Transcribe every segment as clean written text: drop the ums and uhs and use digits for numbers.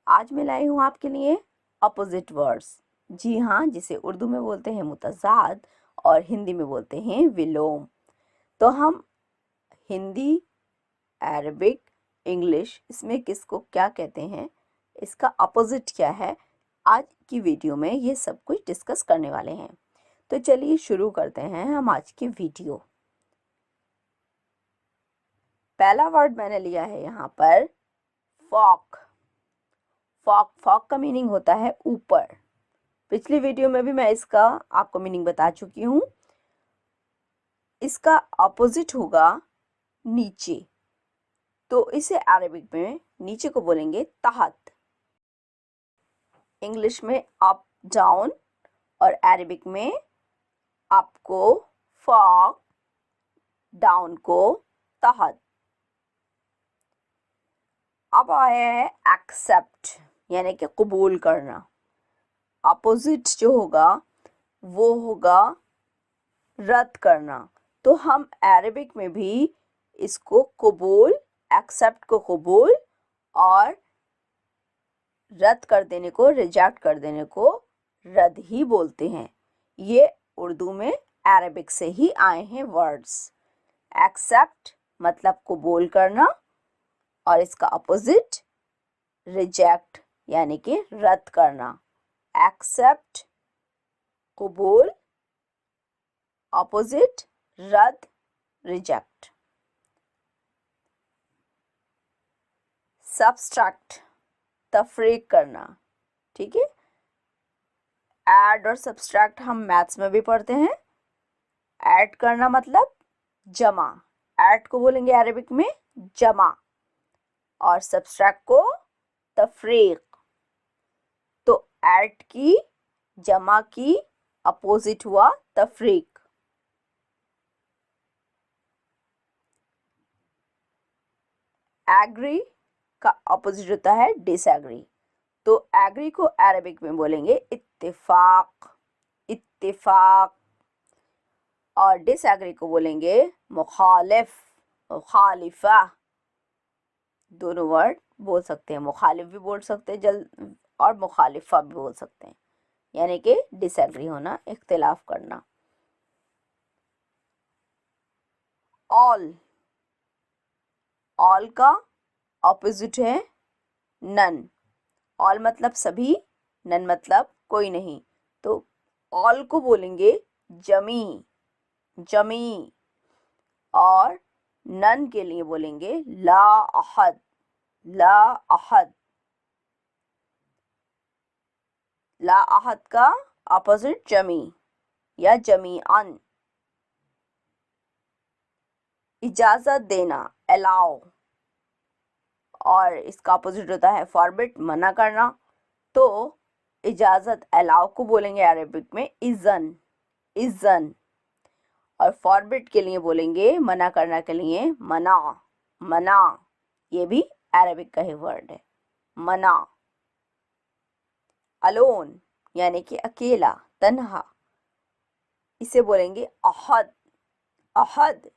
आज मैं लाई हूँ आपके लिए अपोजिट वर्ड्स। जी हाँ, जिसे उर्दू में बोलते हैं मुतज़ाद और हिंदी में बोलते हैं विलोम। तो हम हिंदी, अरबिक, इंग्लिश इसमें किसको क्या कहते हैं, इसका अपोजिट क्या है, आज की वीडियो में ये सब कुछ डिस्कस करने वाले हैं। तो चलिए शुरू करते हैं हम आज की वीडियो। पहला वर्ड मैंने लिया है यहाँ पर फॉक। फॉक फॉक का मीनिंग होता है ऊपर। पिछली वीडियो में भी मैं इसका आपको मीनिंग बता चुकी हूँ। इसका अपोजिट होगा नीचे, तो इसे अरबिक में नीचे को बोलेंगे तहत, इंग्लिश में अप डाउन और अरबिक में अप को फॉक, डाउन को तहत। अब आया है एक्सेप्ट, यानी कि कबूल करना। अपोजिट जो होगा वो होगा रद्द करना। तो हम अरबिक में भी इसको कबूल, एक्सेप्ट को कबूल और रद्द कर देने को, रिजेक्ट कर देने को रद्द ही बोलते हैं। ये उर्दू में अरबिक से ही आए हैं वर्ड्स। एक्सेप्ट मतलब कबूल करना और इसका अपोजिट रिजेक्ट यानी कि रद्द करना। एक्सेप्ट कबूल, अपोजिट रद्द, रिजेक्ट। सब्सट्रैक्ट तफरीक करना, ठीक है। ऐड और सब्सट्रैक्ट हम मैथ्स में भी पढ़ते हैं। ऐड करना मतलब जमा, ऐड को बोलेंगे अरबिक में जमा और सब्सट्रैक्ट को तफरीक। तो ऐड की, जमा की अपोजिट हुआ तफरीक। एग्री का अपोजिट होता है डिसएग्री। तो एग्री को अरबिक में बोलेंगे इत्तेफाक, इत्तेफाक। और डिसएग्री को बोलेंगे मुखालिफ, मुखालिफा। दोनों वर्ड बोल सकते हैं, मुखालिफ भी बोल सकते हैं जल्द और मुखालिफा भी बोल सकते हैं, यानी कि डिसएग्री होना, इख्तिलाफ करना। ऑल, ऑल का ऑपोजिट है नन। ऑल मतलब सभी, नन मतलब कोई नहीं। तो ऑल को बोलेंगे जमी, जमी। और नन के लिए बोलेंगे ला अहद, ला अहद। ला अहद का ऑपोजिट जमी या जमीअन। इजाजत देना, अलाउ, और इसका ऑपोजिट होता है फॉरबिड, मना करना। तो इजाजत अलाउ को बोलेंगे अरबिक में इज़न, इज़न। और फॉरबिड के लिए बोलेंगे, मना करना के लिए मना, मना। ये भी अरबिक का ही वर्ड है, मना। अलोन यानी कि अकेला, तन्हा, इसे बोलेंगे अहद, अहद।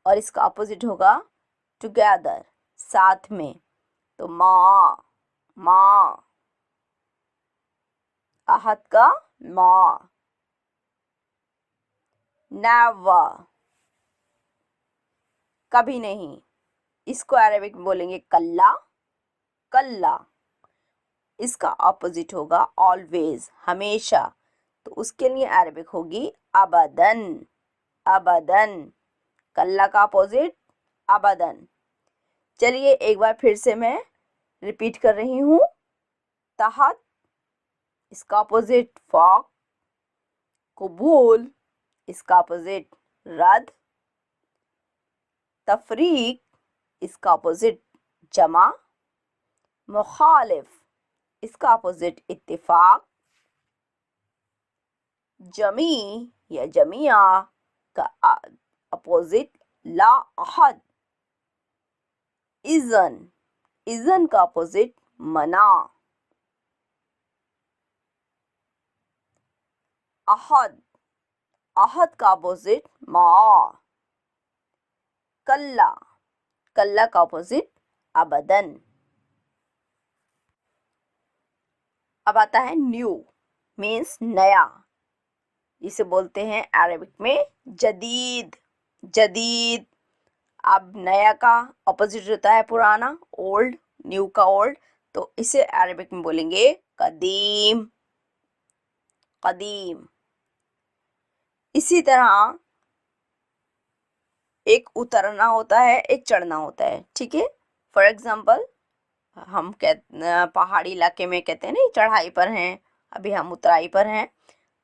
और इसका अपोजिट होगा टुगेदर, साथ में। तो माँ, माँ, अहद का माँ। नेवर कभी नहीं, इसको अरबिक में बोलेंगे कल्ला, कल्ला। इसका ऑपोजिट होगा ऑलवेज, हमेशा। तो उसके लिए अरबिक होगी अबदन, अबदन। कल्ला का अपोजिट अबदन। चलिए एक बार फिर से मैं रिपीट कर रही हूँ। तहत, इसका अपोजिट फॉक। कबूल, इसका अपोजिट रद्द। तफरीक, इसका अपोजिट जमा। मुखालिफ, इसका अपोजिट इत्तिफाक। जमी या जमिया का अपोजिट ला अहद। इज़न, इज़न का अपोजिट मना। अहद, अहद का अपोजिट मा। कल्ला, कल्ला का अपोजिट अबदन। अब आता है न्यू, मीन्स नया, जिसे बोलते हैं अरबिक में जदीद। जदीद। अब नया का ऑपोजिट होता है पुराना, ओल्ड। न्यू का ओल्ड, तो इसे अरबिक में बोलेंगे कदीम। कदीम। इसी तरह एक उतरना होता है, एक चढ़ना होता है, ठीक है। फॉर एग्जाम्पल हम पहाड़ी इलाके में कहते हैं ना चढ़ाई पर हैं, अभी हम उतराई पर हैं,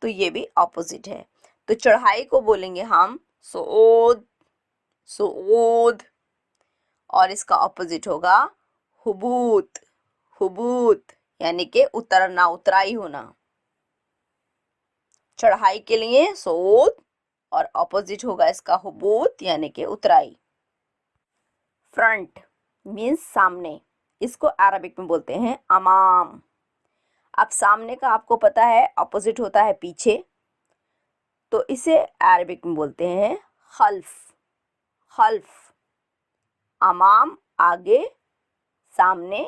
तो ये भी ऑपोजिट है। तो चढ़ाई को बोलेंगे हम सुऊद। सुऊद। और इसका ऑपोजिट होगा हुबूत। हुबूत यानी कि उतरना, उतराई होना। चढ़ाई के लिए सुऊद और ऑपोजिट होगा इसका हुबूत यानी कि उतराई। फ्रंट मीन्स सामने, इसको अरबिक में बोलते हैं अमाम। अब सामने का आपको पता है ऑपोजिट होता है पीछे, तो इसे अरबिक में बोलते हैं खल्फ। खल्फ। अमाम आगे, सामने,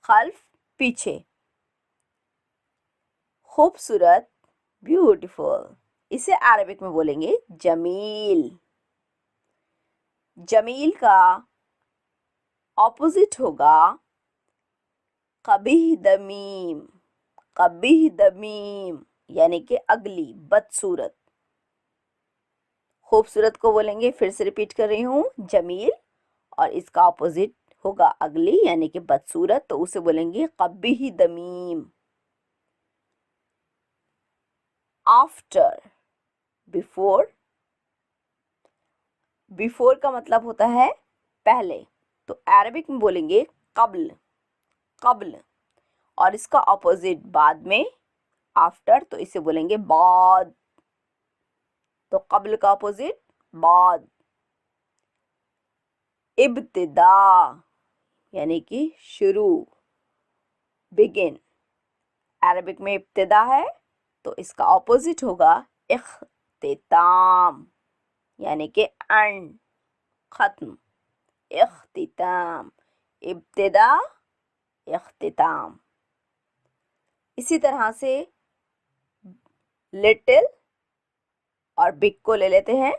खल्फ पीछे। खूबसूरत, ब्यूटीफुल, इसे अरबिक में बोलेंगे जमील। जमील का ऑपोजिट होगा कबीह दमीम। कबीह दमीम यानी कि अगली, बदसूरत। खूबसूरत को बोलेंगे, फिर से रिपीट कर रही हूँ, जमील, और इसका ऑपोजिट होगा अगली यानी कि बदसूरत, तो उसे बोलेंगे कबीह दमीम। After, before. बिफोर का मतलब होता है पहले, तो अरबिक में बोलेंगे कब्ल। कब्ल। और इसका ऑपोजिट बाद में, आफ्टर, तो इसे बोलेंगे बाद। तो कब्ल का ऑपोजिट बाद। इब्तिदा यानी कि शुरू, बिगिन। अरबिक में इब्तिदा है, तो इसका ऑपोजिट होगा इख्तिताम यानी कि एंड, खत्म। इख्तिताम। इब्तिदा, इख्तिताम। इसी तरह से लिटिल और बिग को ले लेते हैं।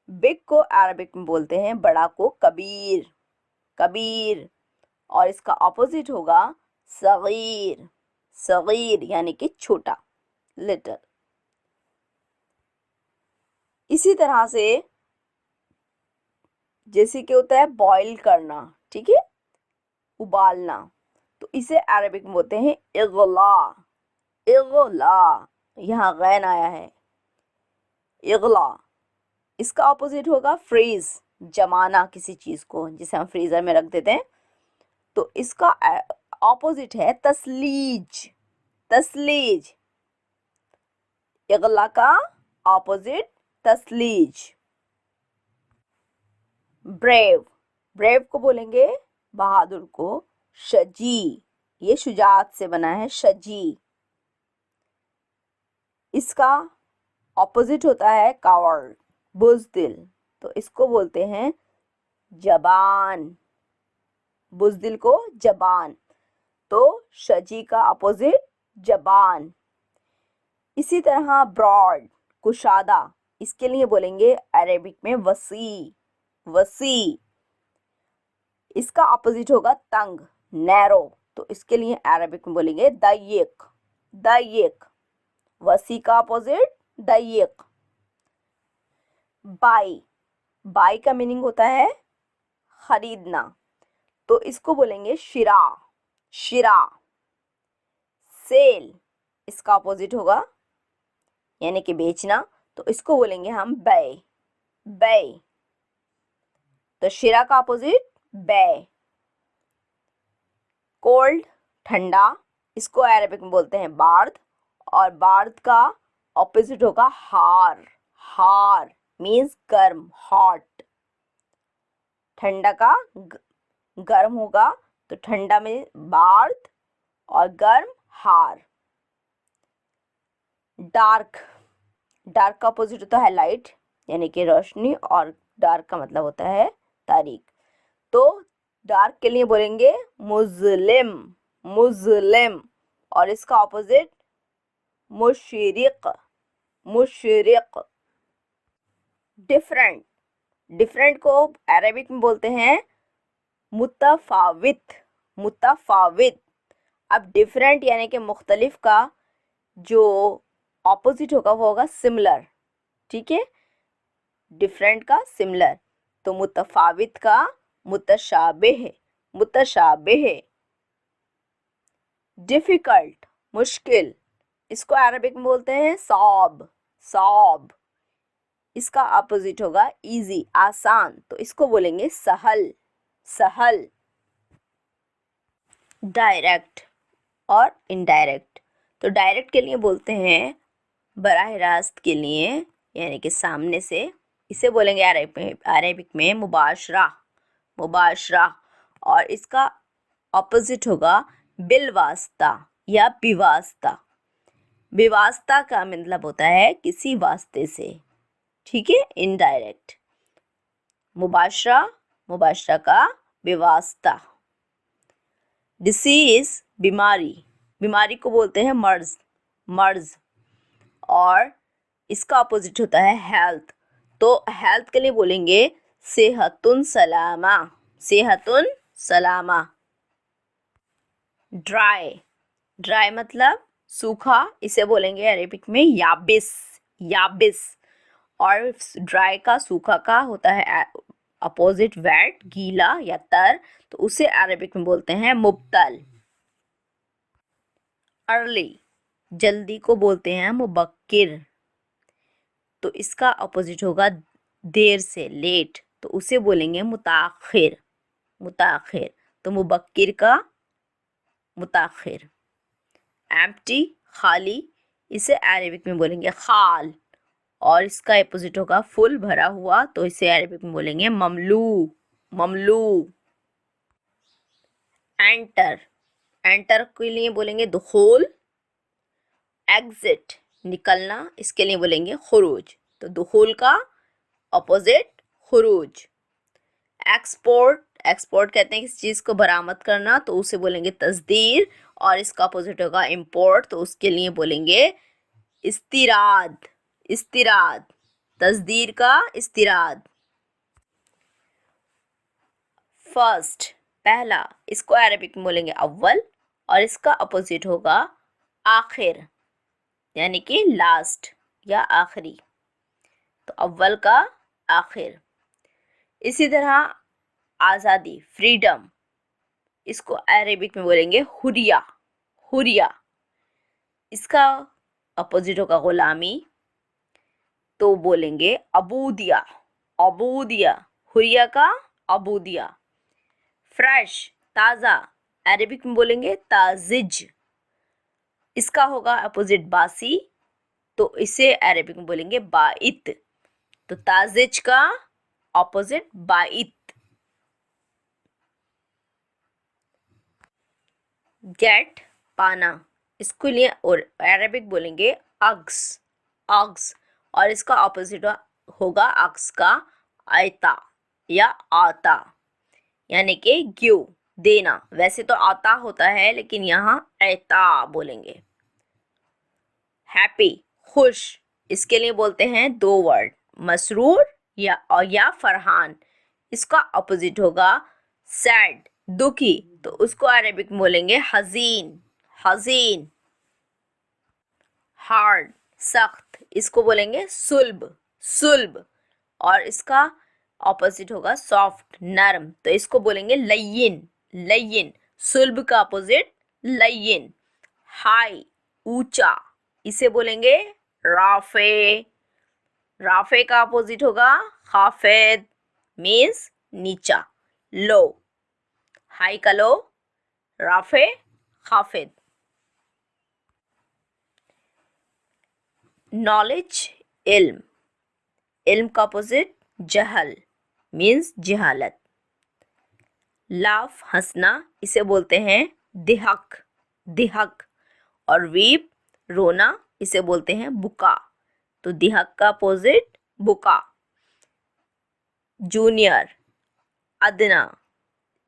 बिग को अरबिक में बोलते हैं बड़ा को कबीर। कबीर। और इसका ऑपोजिट होगा सगीर। सगीर यानी कि छोटा, लिटिल। इसी तरह से जैसे कि होता है बॉईल करना, ठीक है, उबालना, तो इसे अरबिक में बोलते हैं इगला। इगला, यहाँ गैन आया है, इगला। इसका ऑपोजिट होगा फ्रीज, जमाना किसी चीज को, जिसे हम फ्रीजर में रख देते हैं, तो इसका ऑपोजिट है तसलीज। तसलीज। इगला का ऑपोजिट तसलीज। ब्रेव। ब्रेव को बोलेंगे बहादुर को शजी, ये शुजात से बना है, शजी। इसका ऑपोजिट होता है कावर्ड, बुज़दिल, तो इसको बोलते हैं जबान। बुज़दिल को जबान, तो शजी का ऑपोजिट जबान। इसी तरह ब्रॉड, कुशादा, इसके लिए बोलेंगे अरेबिक में वसी। वसी। इसका ऑपोजिट होगा तंग, नैरो, तो इसके लिए अरेबिक में बोलेंगे दय्यक। दय्यक। वसी का ऑपोजिट दय्यक। बाई। बाई का मीनिंग होता है खरीदना, तो इसको बोलेंगे शिरा। शिरा। सेल, इसका ऑपोजिट होगा यानी कि बेचना, तो इसको बोलेंगे हम बै। बै। तो शिरा का ऑपोजिट बै। कोल्ड, ठंडा, इसको अरेबिक में बोलते हैं बार्द, और बार्द का ऑपोजिट होगा हार। हार मीन्स गर्म, हॉट। ठंडा का गर्म होगा, तो ठंडा में बार्द और गर्म हार। डार्क। डार्क का अपोजिट होता है लाइट यानी कि रोशनी, और डार्क का मतलब होता है तारीक, तो डार्क के लिए बोलेंगे मुज़लिम। मुज़लिम। और इसका ऑपोजिट मुशरिक, मुशरिक। डिफरेंट, डिफरेंट को अरबिक में बोलते हैं मुतफावित, मुतफावित। अब डिफरेंट यानी कि मुख्तलिफ का जो ऑपोजिट होगा वो होगा सिमिलर, ठीक है, डिफरेंट का सिमिलर। तो मुतफावित का मुतशाबिह, मुतशाबिह। डिफिकल्ट, मुश्किल, इसको अरबिक में बोलते हैं सौब, सौब। इसका अपोजिट होगा इजी, आसान, तो इसको बोलेंगे सहल, सहल। डायरेक्ट और इनडायरेक्ट, तो डायरेक्ट के लिए बोलते हैं बराह रास्त के लिए यानी कि सामने से, इसे बोलेंगे अरबिक में मुबाशरा, मुबाशरा। और इसका ऑपोजिट होगा बिलवास्ता या बिवास्ता। बिवास्ता का मतलब होता है किसी वास्ते से, ठीक है, इनडायरेक्ट। मुबाशरा, मुबाशरा का बिवास्ता। डिसीज, बीमारी, बीमारी को बोलते हैं मर्ज, मर्ज। और इसका अपोजिट होता है हेल्थ, तो हेल्थ के लिए बोलेंगे सेहतुन सलामा, सेहतुन सलामा। ड्राई, ड्राई मतलब सूखा, इसे बोलेंगे अरेबिक में याबिस, याबिस। और ड्राई का, सूखा का होता है अपोजिट वेट, गीला या तर, तो उसे अरेबिक में बोलते हैं मुब्तल। अर्ली, जल्दी को बोलते हैं मुबक्किर, तो इसका अपोजिट होगा देर से, लेट, तो उसे बोलेंगे मुताखिर, मुताखिर। तो मुबक्किर का मुताखिर। एम्प्टी, खाली, इसे अरेबिक में बोलेंगे खाल, और इसका अपोजिट होगा फुल, भरा हुआ, तो इसे अरेबिक में बोलेंगे ममलू, ममलू। एंटर, एंटर के लिए बोलेंगे दुखूल। एग्जिट, निकलना, इसके लिए बोलेंगे खुरूज, तो दुखूल का अपोजिट खुरूज। एक्सपोर्ट, एक्सपोर्ट कहते हैं किसी चीज़ को बरामद करना, तो उसे बोलेंगे तस्दीर, और इसका अपोजिट होगा इंपोर्ट, तो उसके लिए बोलेंगे इस्तिराद, इस्तिराद, तस्दीर का इस्तिराद। फर्स्ट, पहला, इसको अरबिक में बोलेंगे अव्वल, और इसका अपोजिट होगा आखिर यानी कि लास्ट या आखिरी, तो अव्वल का आखिर। इसी तरह आज़ादी, फ्रीडम, इसको अरेबिक में बोलेंगे हुरिया, हुरिया। इसका अपोजिट होगा गुलामी, तो बोलेंगे अबूदिया, अबूदिया, हुरिया का अबूदिया। फ्रेश, ताज़ा, अरेबिक में बोलेंगे ताजिज, इसका होगा अपोजिट बासी, तो इसे अरेबिक में बोलेंगे बाइत, तो ताजिज का ऑपोजिट बाइत। गेट, पाना, इसके लिए और अरेबिक बोलेंगे अग्स, अग्स, और इसका ऑपोजिट होगा अग्स का आयता या आता, यानी कि गिव, देना। वैसे तो आता होता है लेकिन यहाँ आयता बोलेंगे। हैप्पी, खुश, इसके लिए बोलते हैं दो वर्ड, मसरूर या फरहान। इसका अपोजिट होगा सैड, दुखी, तो उसको अरेबिक में बोलेंगे हजीन, हजीन। हार्ड, सख्त, इसको बोलेंगे सुल्ब, सुल्ब, और इसका ऑपोजिट होगा सॉफ्ट, नरम, तो इसको बोलेंगे लय्यिन, लय्यिन। सुल्ब का अपोजिट लय्यिन। हाई, ऊंचा, इसे बोलेंगे राफे, राफे का अपोजिट होगा खाफिद, मीन्स नीचा, लो। हाई का लो, राफे, खाफिद। नॉलेज, इल्म, इल्म का अपोजिट जहल, मीन्स जहालत। लाफ, हंसना, इसे बोलते हैं दिहक, दिहक। और वीप, रोना, इसे बोलते हैं बुका, तो दिहक का अपोजिट बुका। जूनियर, अदना,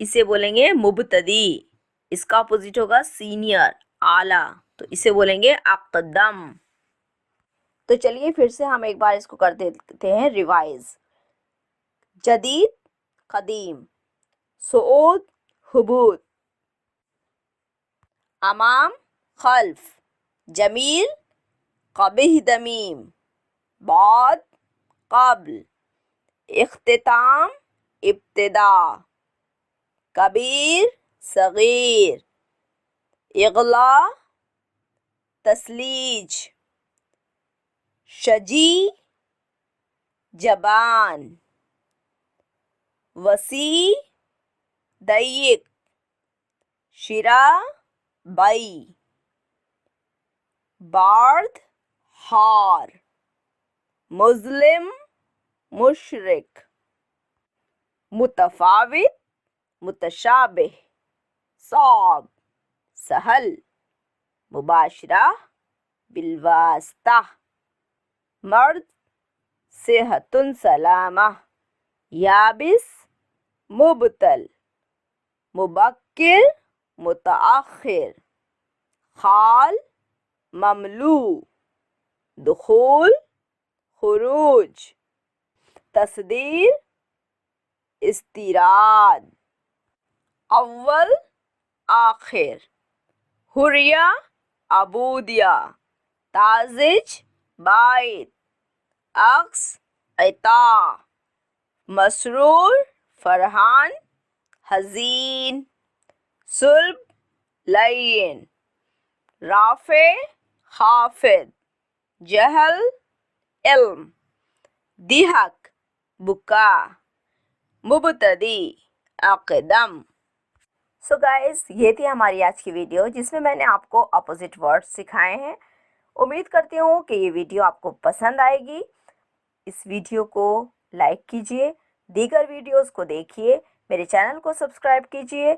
इसे बोलेंगे मुबतदी, इसका अपोजिट होगा सीनियर, आला, तो इसे बोलेंगे अक़दम। तो चलिए फिर से हम एक बार इसको कर देते हैं रिवाइज। जदीद कदीम, सुऊद हुबूद, अमाम खल्फ, जमील कबिह दमीम, बाद क़ब्ल, इख्तिताम इब्तिदा, कबीर सगीर, इग़ला तस्लीज, शजी जबान, वसी दय्यिक, शिरा बई, बार्द हार, मुस्लिम मुशरिक, मुतफावित मुतशाबिह, सौब सहल, मुबाशरा बिलवास्ता, मर्द सेहतुन सलामा, याबिस मुबतल, मुबक्किर मुतअख्खिर, खाल ममलू, दुखूल खुरूज, तस्दीर इस्तिराद, अव्वल आखिर, हुर्रिया अबूदिया, ताजिज बाइत, अक्स इता, मसरूर फरहान, हज़ीन, सुल्ब लय्यिन, राफ़े खाफ़िद, जहल इल्म, दिहक बुका, मुबतदी अक़दम। सो गाइस, ये थी हमारी आज की वीडियो जिसमें मैंने आपको अपोजिट वर्ड्स सिखाए हैं। उम्मीद करती हूँ कि ये वीडियो आपको पसंद आएगी। इस वीडियो को लाइक कीजिए, दीगर वीडियोस को देखिए, मेरे चैनल को सब्सक्राइब कीजिए